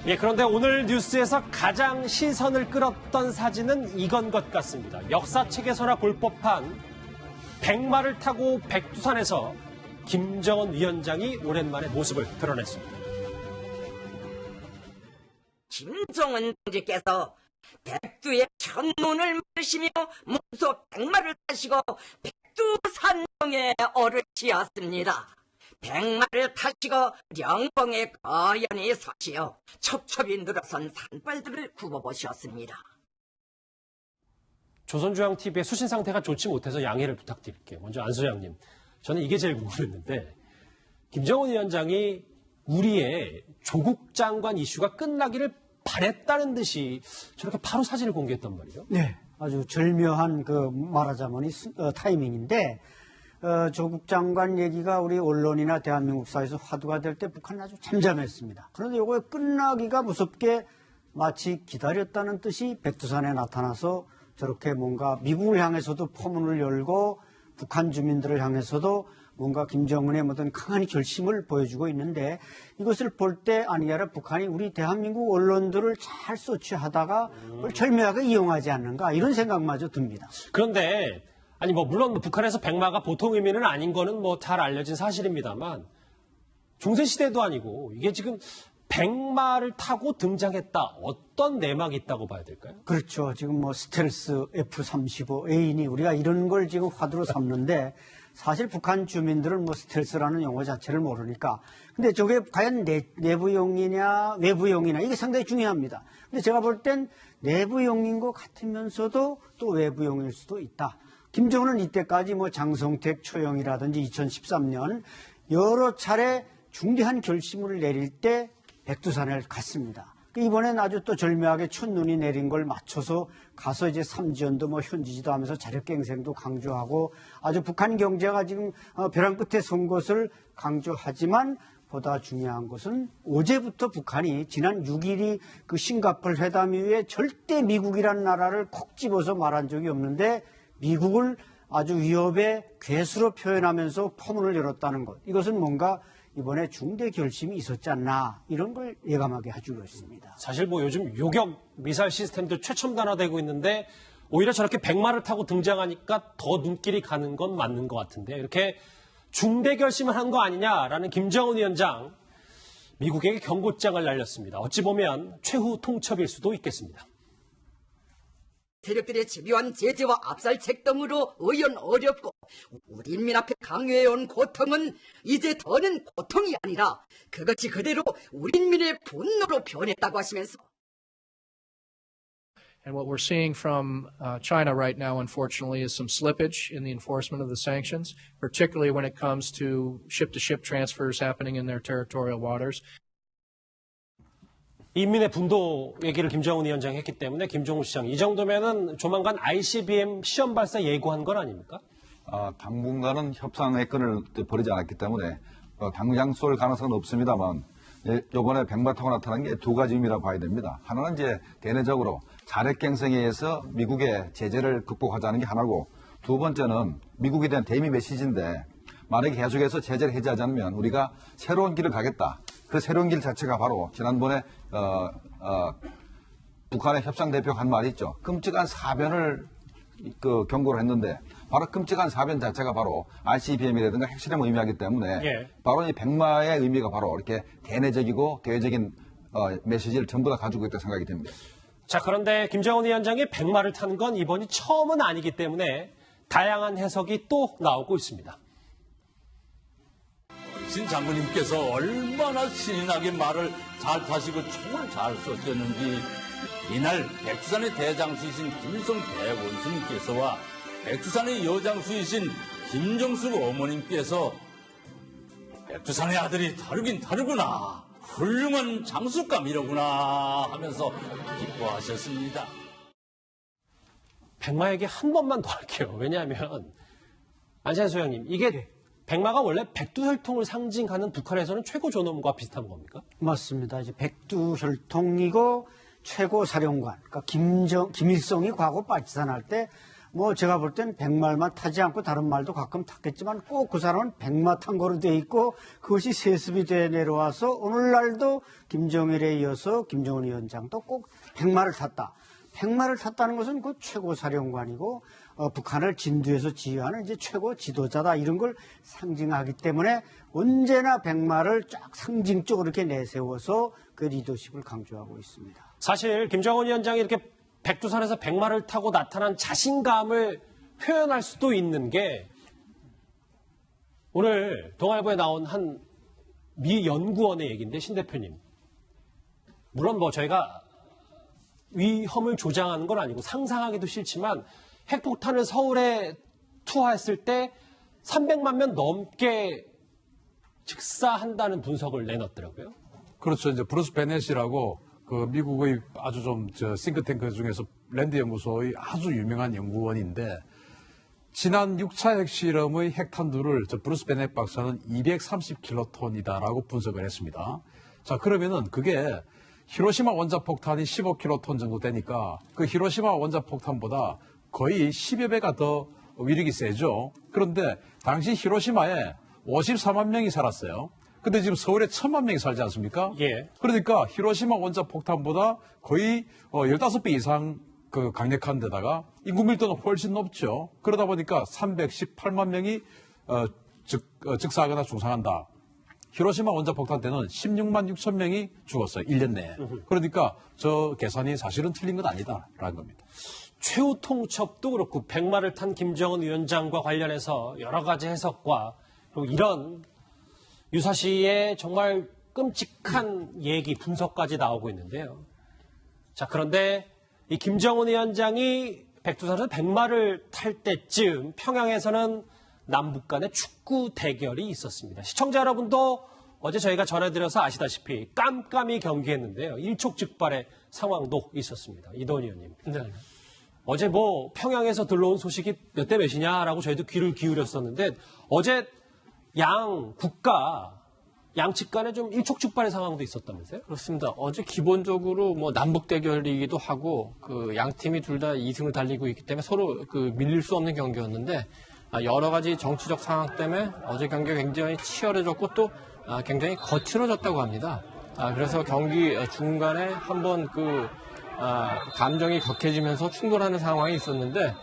예, 그런데 오늘 뉴스에서 가장 시선을 끌었던 사진은 이건 것 같습니다. 역사책에서나 볼 법한 백마를 타고 백두산에서 김정은 위원장이 오랜만에 모습을 드러냈습니다. 김정은 동지께서 백두의 천문을 마시며 무소 백마를 타시고 백두산봉에 오르시었습니다. 백마를 타시고 영봉에 거연히 서시어 첩첩이 늘어선 산벌들을 굽어보셨습니다. 조선중앙TV의 수신 상태가 좋지 못해서 양해를 부탁드릴게요. 먼저 안 소장님, 저는 이게 제일 궁금했는데 김정은 위원장이 우리의 조국 장관 이슈가 끝나기를 바랬다는 듯이 저렇게 바로 사진을 공개했단 말이에요. 네, 아주 절묘한 말하자면 타이밍인데 조국 장관 얘기가 우리 언론이나 대한민국 사회에서 화두가 될 때 북한은 아주 잠잠했습니다. 그런데 이거 끝나기가 무섭게 마치 기다렸다는 뜻이 백두산에 나타나서 저렇게 뭔가 미국을 향해서도 포문을 열고 북한 주민들을 향해서도 뭔가 김정은의 어떤 강한 결심을 보여주고 있는데 이것을 볼 때 아니라 북한이 우리 대한민국 언론들을 잘 소취하다가 그걸 절묘하게 이용하지 않는가 이런 생각마저 듭니다. 그런데 아니 물론 북한에서 백마가 보통 의미는 아닌 거는 잘 알려진 사실입니다만 중세시대도 아니고 이게 지금 백마를 타고 등장했다. 어떤 내막이 있다고 봐야 될까요? 그렇죠. 지금 스텔스 F-35A니 우리가 이런 걸 지금 화두로 삼는데 사실 북한 주민들은 스텔스라는 용어 자체를 모르니까. 근데 저게 과연 내부용이냐 외부용이냐 이게 상당히 중요합니다. 근데 제가 볼 땐 내부용인 것 같으면서도 또 외부용일 수도 있다. 김정은은 이때까지 장성택 초영이라든지 2013년 여러 차례 중대한 결심을 내릴 때 백두산을 갔습니다. 이번엔 아주 또 절묘하게 첫눈이 내린 걸 맞춰서 가서 이제 삼지연도 현지지도 하면서 자력갱생도 강조하고 아주 북한 경제가 지금 벼랑 끝에 선 것을 강조하지만 보다 중요한 것은 어제부터 북한이 지난 6일이 그 싱가포르 회담 이후에 절대 미국이라는 나라를 콕 집어서 말한 적이 없는데 미국을 아주 위협의 괴수로 표현하면서 포문을 열었다는 것. 이것은 뭔가 이번에 중대 결심이 있었지 않나 이런 걸 예감하게 해주고 있습니다. 사실 요즘 요격 미사일 시스템도 최첨단화되고 있는데 오히려 저렇게 백마를 타고 등장하니까 더 눈길이 가는 건 맞는 것 같은데 이렇게 중대 결심을 한 거 아니냐라는 김정은 위원장 미국에게 경고장을 날렸습니다. 어찌 보면 최후 통첩일 수도 있겠습니다. 세력들의 집요한 제재와 압살책 등으로 의연 어렵고 우리 인민 앞에 강요해온 고통은 이제 더는 고통이 아니라 그것이 그대로 우리 인민의 분노로 변했다고 하시면서 And what we're seeing from China right now, unfortunately, is some slippage in the enforcement of the sanctions, particularly when it comes to ship-to-ship transfers happening in their territorial waters. 인민의 분도 얘기를 김정은 위원장이 했기 때문에 김종우 시장 이 정도면은 조만간 ICBM 시험 발사 예고한 건 아닙니까? 당분간은 협상의 끈을 버리지 않았기 때문에 당장 쏠 가능성은 없습니다만 이번에 백마 타고 나타난 게 두 가지 의미라고 봐야 됩니다. 하나는 이제 대내적으로 자력갱생에 의해서 미국의 제재를 극복하자는 게 하나고 두 번째는 미국에 대한 대미 메시지인데 만약에 계속해서 제재를 해제하지 않으면 우리가 새로운 길을 가겠다. 그 새로운 길 자체가 바로 지난번에 북한의 협상 대표가 한 말이 있죠. 끔찍한 사변을 경고를 했는데 바로 끔찍한 사변 자체가 바로 ICBM이라든가 핵실험을 의미하기 때문에 바로 이 백마의 의미가 바로 이렇게 대내적이고 대외적인 메시지를 전부 다 가지고 있다고 생각이 됩니다. 자, 그런데 김정은 위원장이 백마를 타는 건 이번이 처음은 아니기 때문에 다양한 해석이 또 나오고 있습니다. 신 장군님께서 얼마나 신나게 말을 잘 타시고 총을 잘 쏘셨는지 이날 백두산의 대장수이신 김일성 대원수님께서와 백두산의 여장수이신 김정숙 어머님께서 백두산의 아들이 다르긴 다르구나, 훌륭한 장수감이로구나 하면서 기뻐하셨습니다. 백마 얘기 한 번만 더 할게요. 왜냐하면 안찬 소장님, 이게 백마가 원래 백두혈통을 상징하는 북한에서는 최고 존엄과 비슷한 겁니까? 맞습니다. 이제 백두혈통이고 최고 사령관, 그러니까 김일성이 과거 빨치산할 때 뭐 제가 볼 땐 백마만 타지 않고 다른 말도 가끔 탔겠지만 꼭 그 사람은 백마 탄 거로 돼 있고 그것이 세습이 돼 내려와서 오늘날도 김정일에 이어서 김정은 위원장도 꼭 백마를 탔다. 백마를 탔다는 것은 그 최고 사령관이고 북한을 진두에서 지휘하는 이제 최고 지도자다 이런 걸 상징하기 때문에 언제나 백마를 쫙 상징적으로 이렇게 내세워서 그 리더십을 강조하고 있습니다. 사실 김정은 위원장이 이렇게 백두산에서 백마를 타고 나타난 자신감을 표현할 수도 있는 게 오늘 동아일보에 나온 한 미 연구원의 얘기인데 신 대표님. 물론 뭐 저희가 위험을 조장하는 건 아니고 상상하기도 싫지만 핵폭탄을 서울에 투하했을 때 300만 명 넘게 즉사한다는 분석을 내놨더라고요. 그렇죠. 이제 브루스 베넷이라고 그 미국의 아주 싱크탱크 중에서 랜드 연구소의 아주 유명한 연구원인데 지난 6차 핵실험의 핵탄두를 브루스 베넷 박사는 230킬로톤이다라고 분석을 했습니다. 자, 그러면은 그게 히로시마 원자폭탄이 15킬로톤 정도 되니까 그 히로시마 원자폭탄보다 거의 10여 배가 더 위력이 세죠. 그런데 당시 히로시마에 54만 명이 살았어요. 근데 지금 서울에 1,000만 명이 살지 않습니까? 예. 그러니까 히로시마 원자폭탄보다 거의 15배 이상 그 강력한 데다가 인구 밀도는 훨씬 높죠. 그러다 보니까 318만 명이 즉사하거나 중상한다. 히로시마 원자폭탄 때는 16만 6천 명이 죽었어요. 1년 내에. 그러니까 저 계산이 사실은 틀린 건 아니다라는 겁니다. 최후 통첩도 그렇고 백마를 탄 김정은 위원장과 관련해서 여러 가지 해석과 그리고 이런 유사시의 정말 끔찍한 얘기, 분석까지 나오고 있는데요. 자, 그런데 이 김정은 위원장이 백두산에서 백마를 탈 때쯤 평양에서는 남북 간의 축구 대결이 있었습니다. 시청자 여러분도 어제 저희가 전해드려서 아시다시피 깜깜이 경기했는데요. 일촉즉발의 상황도 있었습니다. 이도원 의원님. 네. 어제 뭐 평양에서 들러온 소식이 몇 대 몇이냐라고 저희도 귀를 기울였었는데 어제 양 국가 양측 간에 좀 일촉즉발의 상황도 있었다면서요? 그렇습니다. 어제 기본적으로 뭐 남북 대결이기도 하고 그 양 팀이 둘 다 2승을 달리고 있기 때문에 서로 그 밀릴 수 없는 경기였는데 여러 가지 정치적 상황 때문에 어제 경기가 굉장히 치열해졌고 또 굉장히 거칠어졌다고 합니다. 그래서 경기 중간에 한번 감정이 격해지면서 충돌하는 상황이 있었는데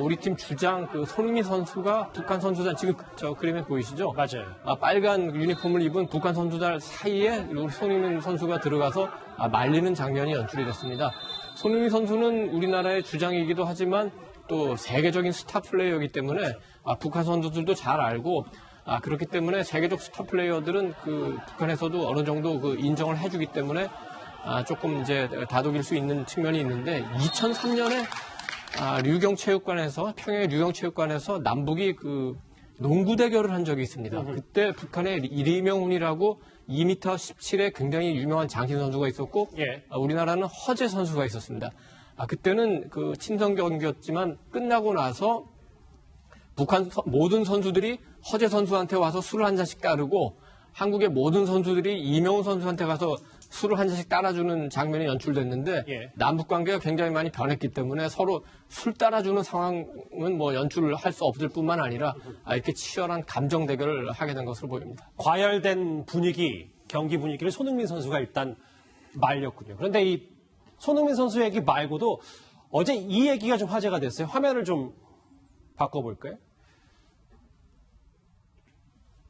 우리 팀 주장 손흥민 선수가 북한 선수단 지금 저 그림에 보이시죠? 맞아요. 빨간 유니폼을 입은 북한 선수단 사이에 우리 손흥민 선수가 들어가서 말리는 장면이 연출이 됐습니다. 손흥민 선수는 우리나라의 주장이기도 하지만 또 세계적인 스타 플레이어이기 때문에 북한 선수들도 잘 알고 그렇기 때문에 세계적 스타 플레이어들은 북한에서도 어느 정도 인정을 해주기 때문에 조금 이제 다독일 수 있는 측면이 있는데 2003년에 평양의 류경체육관에서 남북이 농구 대결을 한 적이 있습니다. 그때 북한의 이리명훈이라고 2m 17의 굉장히 유명한 장신 선수가 있었고, 예. 우리나라는 허재 선수가 있었습니다. 그때는 친선 경기였지만 끝나고 나서 북한 모든 선수들이 허재 선수한테 와서 술을 한 잔씩 따르고 한국의 모든 선수들이 이명훈 선수한테 가서 술을 한 잔씩 따라주는 장면이 연출됐는데 예. 남북 관계가 굉장히 많이 변했기 때문에 서로 술 따라주는 상황은 뭐 연출을 할 수 없을 뿐만 아니라 이렇게 치열한 감정 대결을 하게 된 것으로 보입니다. 과열된 분위기, 경기 분위기를 손흥민 선수가 일단 말렸군요. 그런데 이 손흥민 선수 얘기 말고도 어제 이 얘기가 좀 화제가 됐어요. 화면을 좀 바꿔볼까요?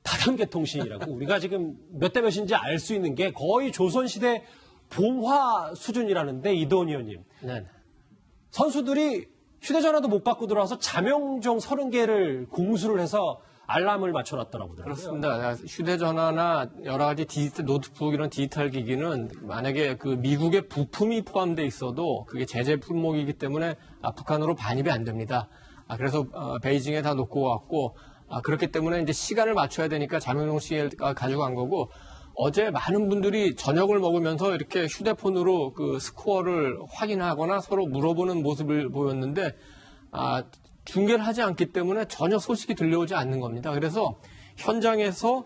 다단계 통신이라고 우리가 지금 몇 대 몇인지 알 수 있는 게 거의 조선시대 봉화 수준이라는데 이도원 의원님. 네. 선수들이 휴대전화도 못 갖고 들어와서 자명종 30개를 공수를 해서 알람을 맞춰놨더라고요. 그렇습니다. 휴대전화나 여러 가지 디지털 노트북 이런 디지털 기기는 만약에 미국의 부품이 포함되어 있어도 그게 제재 품목이기 때문에 북한으로 반입이 안 됩니다. 그래서 베이징에 다 놓고 왔고 그렇기 때문에 이제 시간을 맞춰야 되니까 자명종 씨가 가져간 거고 어제 많은 분들이 저녁을 먹으면서 이렇게 휴대폰으로 스코어를 확인하거나 서로 물어보는 모습을 보였는데 중계를 하지 않기 때문에 전혀 소식이 들려오지 않는 겁니다. 그래서 현장에서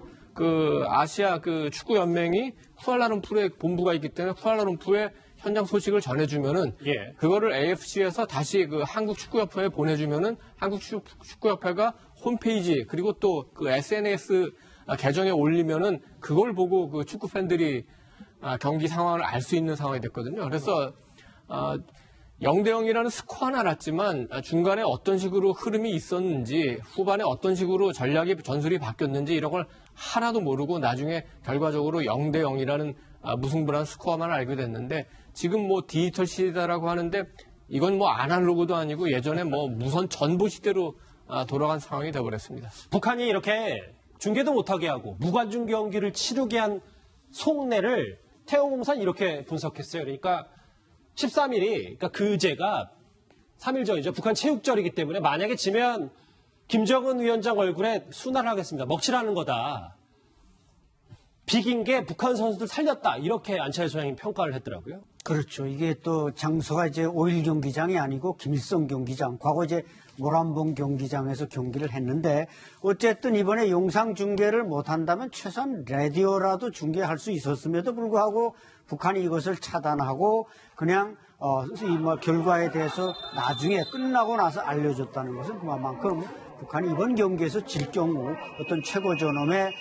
아시아 축구 연맹이 쿠알라룸푸르에 본부가 있기 때문에 쿠알라룸푸르에 현장 소식을 전해주면은 예. 그거를 AFC에서 다시 그 한국 축구협회에 보내주면은 한국 축구협회가 홈페이지 그리고 또 그 SNS 계정에 올리면은 그걸 보고 그 축구 팬들이 경기 상황을 알 수 있는 상황이 됐거든요. 그래서 0대0이라는 스코어는 알았지만 중간에 어떤 식으로 흐름이 있었는지 후반에 어떤 식으로 전술이 바뀌었는지 이런 걸 하나도 모르고 나중에 결과적으로 0대0이라는 무승부란 스코어만 알게 됐는데 지금 뭐 디지털 시대라고 하는데 이건 뭐 아날로그도 아니고 예전에 뭐 무선 전보 시대로 돌아간 상황이 되어버렸습니다. 북한이 이렇게 중계도 못하게 하고 무관중 경기를 치르게 한 속내를 태영공사는 이렇게 분석했어요. 그러니까 13일이 그러니까 그제가 3일 전이죠. 북한 체육절이기 때문에 만약에 지면 김정은 위원장 얼굴에 순화를 하겠습니다. 먹칠하는 거다. 비긴 게 북한 선수들 살렸다. 이렇게 안철수 소장이 평가를 했더라고요. 그렇죠. 이게 또 장소가 이제 5.1 경기장이 아니고 김일성 경기장, 과거 이제 모란봉 경기장에서 경기를 했는데 어쨌든 이번에 영상 중계를 못한다면 최소한 라디오라도 중계할 수 있었음에도 불구하고 북한이 이것을 차단하고 그냥 이 결과에 대해서 나중에 끝나고 나서 알려줬다는 것은 그만큼 북한이 이번 경기에서 질 경우 어떤 최고 존엄의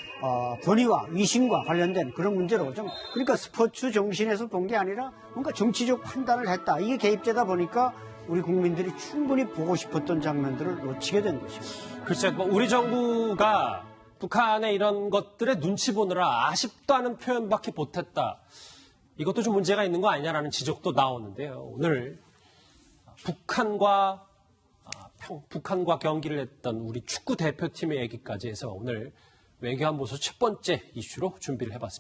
권위와 위신과 관련된 그런 문제로 좀 그러니까 스포츠 정신에서 본 게 아니라 뭔가 정치적 판단을 했다. 이게 개입되다 보니까 우리 국민들이 충분히 보고 싶었던 장면들을 놓치게 된 것입니다. 글쎄, 뭐 우리 정부가 북한의 이런 것들에 눈치 보느라 아쉽다는 표현밖에 못했다. 이것도 좀 문제가 있는 거 아니냐라는 지적도 나오는데요. 오늘 북한과 경기를 했던 우리 축구 대표팀의 얘기까지 해서 오늘 외교안보소 첫 번째 이슈로 준비를 해봤습니다.